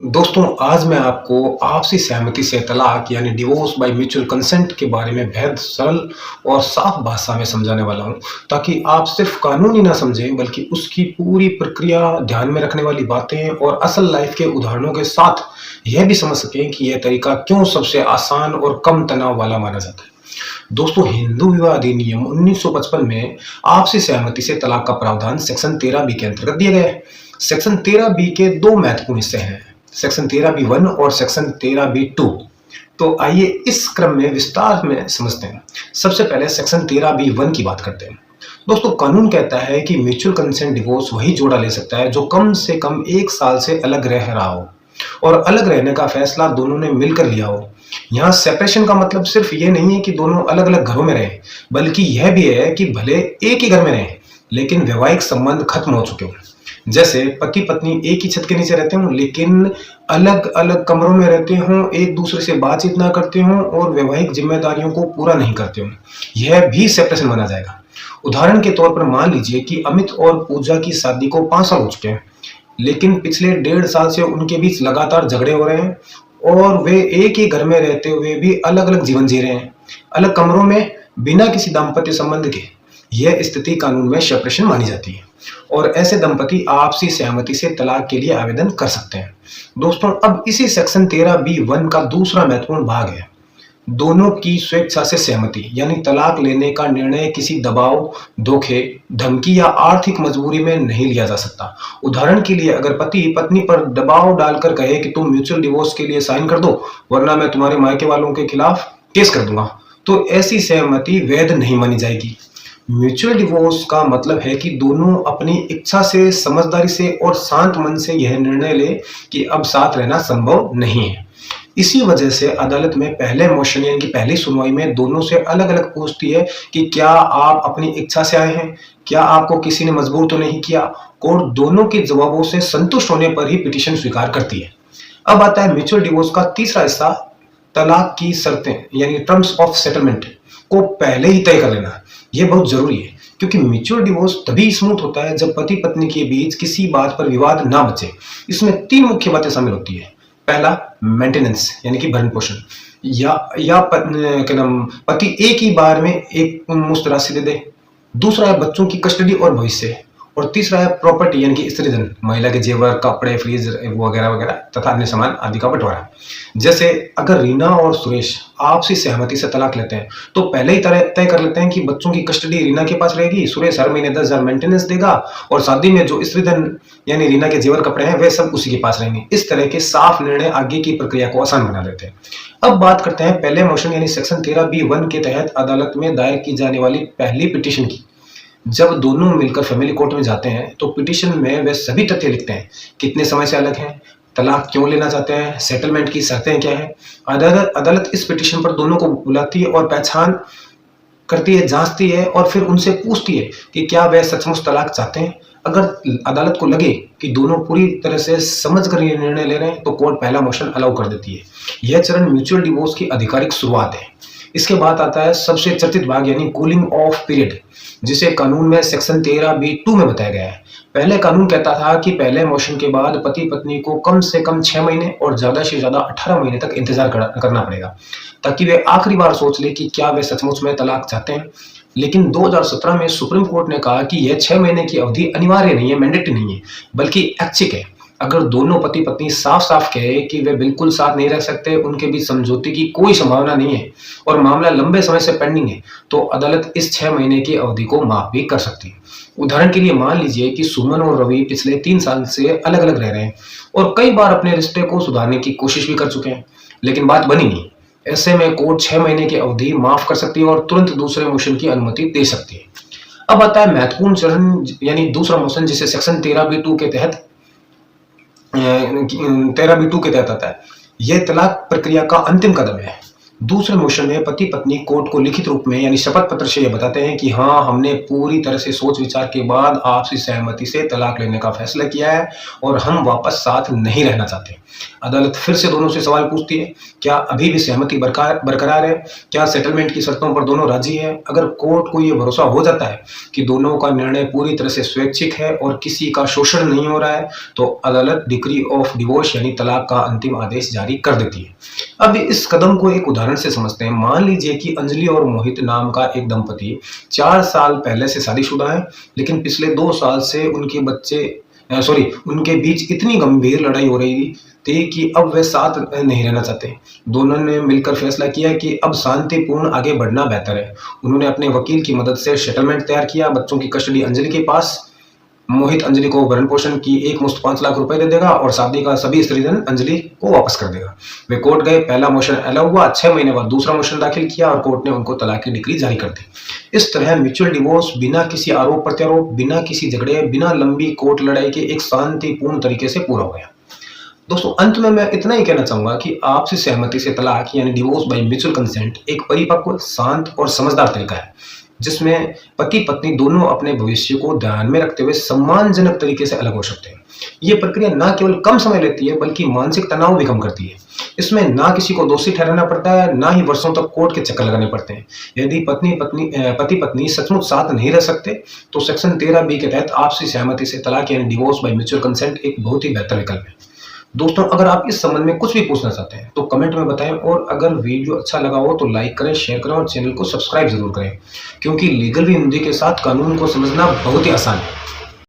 दोस्तों, आज मैं आपको आपसी सहमति से तलाक यानी डिवोर्स बाय म्यूचुअल कंसेंट के बारे में बेहद सरल और साफ भाषा में समझाने वाला हूं, ताकि आप सिर्फ कानून ही ना समझें बल्कि उसकी पूरी प्रक्रिया, ध्यान में रखने वाली बातें और असल लाइफ के उदाहरणों के साथ यह भी समझ सकें कि यह तरीका क्यों सबसे आसान और कम तनाव वाला माना जाता है। दोस्तों, हिंदू विवाह अधिनियम 1955 में आपसी सहमति से तलाक का प्रावधान सेक्शन 13 बी के अंतर्गत दिया गया है। सेक्शन 13 बी के दो महत्वपूर्ण हिस्से हैं, सेक्शन 13 बी 1 और सेक्शन 13 बी 2। तो आइए इस क्रम में विस्तार में समझते हैं। सबसे पहले सेक्शन 13 बी 1 की बात करते हैं। दोस्तों, कानून कहता है कि म्यूचुअल कंसेंट डिवोर्स वही जोड़ा ले सकता है जो कम से कम 1 साल से अलग रह रहा हो और अलग रहने का फैसला दोनों ने मिलकर लिया हो। यहाँ सेपरेशन का मतलब सिर्फ ये नहीं है कि दोनों अलग अलग घरों में रहें, बल्कि यह भी है कि भले एक ही घर में रहें लेकिन वैवाहिक संबंध खत्म हो चुके हों। जैसे पति पत्नी एक ही छत के नीचे रहते हों लेकिन अलग अलग कमरों में रहते हों, एक दूसरे से बातचीत ना करते हों और वैवाहिक जिम्मेदारियों को पूरा नहीं करते हों, यह भी सेपरेशन माना जाएगा। उदाहरण के तौर पर मान लीजिए कि अमित और पूजा की शादी को 5 साल हो चुके हैं, लेकिन पिछले 1.5 साल से उनके बीच लगातार झगड़े हो रहे हैं और वे एक ही घर में रहते हुए भी अलग अलग जीवन जी रहे हैं, अलग कमरों में, बिना किसी दाम्पत्य संबंध के। यह स्थिति कानून में सेपरेशन मानी जाती है और ऐसे दंपति आपसी सहमति से तलाक के लिए आवेदन कर सकते हैं। दोस्तों, अब इसी सेक्शन 13 बी 1 का दूसरा महत्वपूर्ण भाग है दोनों की स्वेच्छा से सहमति, यानी तलाक लेने का निर्णय किसी दबाव, धोखे, धमकी या आर्थिक मजबूरी में नहीं लिया जा सकता। उदाहरण के लिए, अगर पति पत्नी पर दबाव डालकर कहे कि तुम म्यूचुअल डिवोर्स के लिए साइन कर दो वरना मैं तुम्हारे मायके वालों के खिलाफ केस कर दूंगा, तो ऐसी सहमति वैध नहीं मानी जाएगी। म्यूचुअल डिवोर्स का मतलब है कि दोनों अपनी इच्छा से, समझदारी से और शांत मन से यह निर्णय ले कि अब साथ रहना संभव नहीं है। इसी वजह से अदालत में पहले मोशन यानी कि पहली सुनवाई में दोनों से अलग अलग पूछती है कि क्या आप अपनी इच्छा से आए हैं, क्या आपको किसी ने मजबूर तो नहीं किया। कोर्ट दोनों के जवाबों से संतुष्ट होने पर ही पिटीशन स्वीकार करती है। अब आता है म्यूचुअल डिवोर्स का तीसरा हिस्सा, तलाक की शर्तें यानी टर्म्स ऑफ सेटलमेंट को पहले ही तय कर लेना। यह बहुत जरूरी है क्योंकि म्यूचुअल डिवोर्स तभी स्मूथ होता है जब पति पत्नी के बीच किसी बात पर विवाद ना बचे। इसमें 3 मुख्य बातें शामिल होती है। पहला, मेंटेनेंस यानी कि भरण पोषण, या पति एक ही बार में एक मुश्त राशि दे दे। दूसरा है बच्चों की कस्टडी और भविष्य, और तीसरा है प्रॉपर्टी यानी कि स्त्रीधन, महिला के जेवर, कपड़े, फ्रीज वगैरह वगैरह तथा अन्य सामान आदि का बंटवारा। जैसे अगर रीना और सुरेश आपसी सहमति से तलाक लेते हैं तो पहले ही तय कर लेते हैं कि बच्चों की कस्टडी रीना के पास रहेगी, सुरेश हर महीने 10,000 मेंटेनेंस देगा और शादी में जो स्त्रीधन यानी रीना के जेवर कपड़े हैं वे सब उसी के पास रहेंगे। इस तरह के साफ निर्णय आगे की प्रक्रिया को आसान बना देते हैं। अब बात करते हैं पहले मोशन यानी सेक्शन 13 बी 1 के तहत अदालत में दायर की जाने वाली पहली पिटीशन की। जब दोनों मिलकर फैमिली कोर्ट में जाते हैं तो पिटीशन में वे सभी तथ्य लिखते हैं, कितने समय से अलग हैं, तलाक क्यों लेना चाहते हैं, सेटलमेंट की शर्तें क्या है। अदालत इस पिटीशन पर दोनों को बुलाती है और पहचान करती है, जांचती है और फिर उनसे पूछती है कि क्या वे सचमुच तलाक चाहते हैं। अगर अदालत को लगे कि दोनों पूरी तरह से समझ कर ये निर्णय ले रहे हैं तो कोर्ट पहला मोशन अलाउ कर देती है। यह चरण म्यूचुअल डिवोर्स की आधिकारिक शुरुआत है। इसके बाद आता है सबसे चर्चित भाग यानी कूलिंग ऑफ पीरियड, जिसे कानून में सेक्शन 13 बी 2 में बताया गया है। पहले कानून कहता था कि पहले मोशन के बाद पति पत्नी को कम से कम 6 महीने और ज्यादा से ज्यादा 18 महीने तक इंतजार करना पड़ेगा, ताकि वे आखिरी बार सोच ले कि क्या वे सचमुच में तलाक चाहते हैं। लेकिन 2017 में सुप्रीम कोर्ट ने कहा कि यह 6 महीने की अवधि अनिवार्य नहीं है, मैंडेटरी नहीं है, बल्कि ऐच्छिक है। अगर दोनों पति पत्नी साफ साफ कहे कि वे बिल्कुल साथ नहीं रह सकते, उनके बीच समझौते की कोई संभावना नहीं है और मामला लंबे समय से पेंडिंग है, तो अदालत इस 6 महीने की अवधि को माफ भी कर सकती है। उदाहरण के लिए मान लीजिए कि सुमन और रवि पिछले 3 साल से अलग अलग रह रहे हैं और कई बार अपने रिश्ते को सुधारने की कोशिश भी कर चुके हैं, लेकिन बात बनी नहीं। ऐसे में कोर्ट 6 महीने की अवधि माफ कर सकती है और तुरंत दूसरे मोशन की अनुमति दे सकती है। अब आता है महत्वपूर्ण चरण यानी दूसरा मोशन, जिसे सेक्शन 13 बी 2 के तहत 13 बी 2 के तहत आता है। यह तलाक प्रक्रिया का अंतिम कदम है। दूसरे मोशन में पति पत्नी कोर्ट को लिखित रूप में यानी शपथ पत्र से ये बताते हैं कि हाँ, हमने पूरी तरह से सोच विचार के बाद आपसी सहमति से तलाक लेने का फैसला किया है और हम वापस साथ नहीं रहना चाहते। अदालत फिर से दोनों से सवाल पूछती है, क्या अभी भी सहमति बरकरार है? क्या सेटलमेंट की शर्तों पर दोनों राजी हैं? अगर कोर्ट को ये भरोसा हो जाता है कि दोनों का निर्णय पूरी तरह से स्वैच्छिक है और किसी का शोषण नहीं हो रहा है, तो अदालत डिक्री ऑफ डिवोर्स यानी तलाक का अंतिम आदेश जारी कर देती है। अब इस कदम को एक उदाहरण से समझते हैं। मान लीजिए कि अंजलि और मोहित नाम का एक दंपति 4 साल पहले से शादीशुदा है, लेकिन पिछले 2 साल से उनके बीच इतनी गंभीर लड़ाई हो रही थी कि अब वे साथ नहीं रहना चाहते। दोनों ने मिलकर फैसला किया कि अब शांतिपूर्ण आगे बढ़ना बेहतर है। उन्होंने अपने वकील की मदद से सेटलमेंट तैयार किया। बच्चों की कस्टडी अंजलि के पास। मोहित अंजलि को भरण पोषण की एक मुश्त 5 लाख रुपए दे देगा और शादी का सभी स्त्रीधन अंजलि को वापस कर देगा। वे कोर्ट गए, पहला मोशन अलाउ हुआ। 6 महीने बाद दूसरा मोशन दाखिल किया और कोर्ट ने उनको तलाक की डिक्री जारी कर दी। इस तरह म्यूचुअल डिवोर्स बिना किसी आरोप प्रत्यारोप, बिना किसी झगड़े, बिना लंबी कोर्ट लड़ाई के एक शांतिपूर्ण तरीके से पूरा हो गया। दोस्तों, अंत में मैं इतना ही कहना चाहूंगा कि आपसी सहमति से तलाक यानी डिवोर्स बाय म्यूचुअल कंसेंट एक परिपक्व, शांत और समझदार तरीका है, जिसमें पति पत्नी दोनों अपने भविष्य को ध्यान में रखते हुए सम्मानजनक तरीके से अलग हो सकते हैं। ये प्रक्रिया न केवल कम समय लेती है, बल्कि मानसिक तनाव भी कम करती है। इसमें ना किसी को दोषी ठहराना पड़ता है, ना ही वर्षों तक कोर्ट के चक्कर लगाने पड़ते हैं। यदि पति पत्नी सचमुच साथ नहीं रह सकते, तो सेक्शन 13B के तहत आपसी सहमति से तलाक यानी डिवोर्स बाय म्यूचुअल कंसेंट एक बहुत ही बेहतर विकल्प है। दोस्तों, अगर आप इस संबंध में कुछ भी पूछना चाहते हैं तो कमेंट में बताएं, और अगर वीडियो अच्छा लगा हो तो लाइक करें, शेयर करें और चैनल को सब्सक्राइब जरूर करें, क्योंकि लीगल विंडी के साथ कानून को समझना बहुत ही आसान है।